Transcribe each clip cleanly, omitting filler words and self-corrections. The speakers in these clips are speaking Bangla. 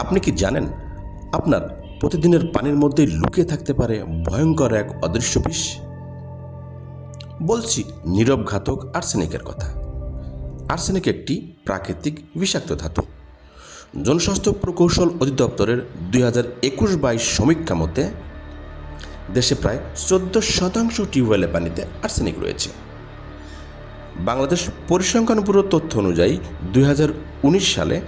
আপনি কি জানেন আপনার প্রতিদিনের পানির মধ্যে লুকিয়ে থাকতে পারে ভয়ঙ্কর এক অদৃশ্য বিষ? বলছি নীরব ঘাতক আর্সেনিকের কথা। আর্সেনিক একটি প্রাকৃতিক বিষাক্ত ধাতু। জনস্বাস্থ্য প্রকৌশল অধিদপ্তরের 2021-22 সমীক্ষা মতে দেশে প্রায় 14% টিউবওয়েলের পানিতে আর্সেনিক রয়েছে। বাংলাদেশ পরিসংখ্যান ব্যুরোর তথ্য অনুযায়ী 2019 সালে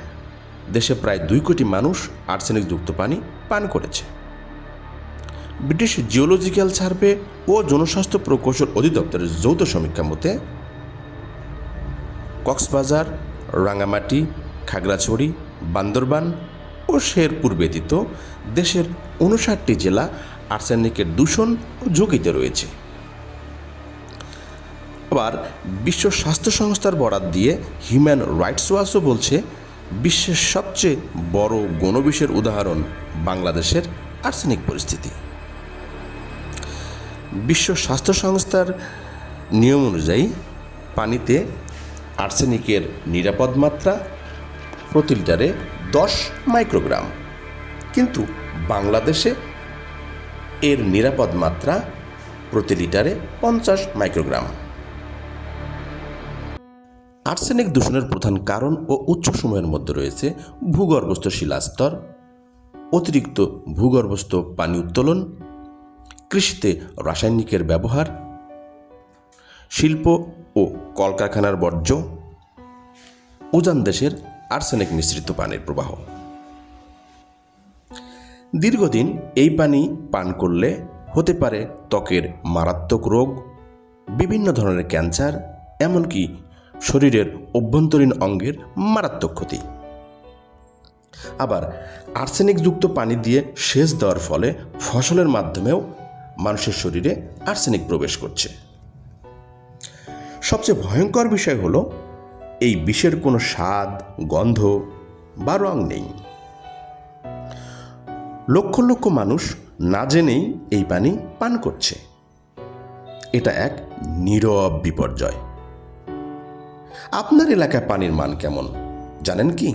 দেশে প্রায় 2 কোটি মানুষ আর্সেনিকযুক্ত পানি পান করেছে। ব্রিটিশ জিওলজিক্যাল সার্ভে ও জনস্বাস্থ্য প্রকৌশল অধিদপ্তরের যৌথ সমীক্ষা মতে কক্সবাজার, রাঙামাটি, খাগড়াছড়ি, বান্দরবান ও শেরপুর ব্যতীত দেশের 59টি জেলা আর্সেনিকের দূষণ ও ঝুঁকিতে রয়েছে। আবার বিশ্ব স্বাস্থ্য সংস্থার বরাত দিয়ে হিউম্যান রাইটস ওয়াচও বলছে বিশ্বের সবচেয়ে বড় গণবিষের উদাহরণ বাংলাদেশের আর্সেনিক পরিস্থিতি। বিশ্ব স্বাস্থ্য সংস্থার নিয়ম অনুযায়ী পানিতে আর্সেনিকের নিরাপদ মাত্রা প্রতি লিটারে 10 মাইক্রোগ্রাম, কিন্তু বাংলাদেশে এর নিরাপদ মাত্রা প্রতি লিটারে 50 মাইক্রোগ্রাম। আর্সেনিক দূষণের প্রধান কারণ ও উৎসসমূহের মধ্যে রয়েছে ভূগর্ভস্থ শিলাস্তর, অতিরিক্ত ভূগর্ভস্থ পানি উত্তোলন, কৃষিতে রাসায়নিকের ব্যবহার, শিল্প ও কলকারখানার বর্জ্য, উজান দেশের আর্সেনিক মিশ্রিত পানির প্রবাহ। দীর্ঘদিন এই পানি পান করলে হতে পারে ত্বকের মারাত্মক রোগ, বিভিন্ন ধরনের ক্যান্সার, এমনকি শরীরের অভ্যন্তরীণ অঙ্গের মারাত্মক ক্ষতি। আবার আর্সেনিকযুক্ত পানি দিয়ে সেচ দেওয়ার ফলে ফসলের মাধ্যমেও মানুষের শরীরে আর্সেনিক প্রবেশ করছে। সবচেয়ে ভয়ঙ্কর বিষয় হলো এই বিষের কোনো স্বাদ, গন্ধ বা রং নেই। লক্ষ লক্ষ মানুষ না জেনেই এই পানি পান করছে। এটা এক নীরব বিপর্যয়। আপনার এলাকায় পানির মান কেমন জানেন কি?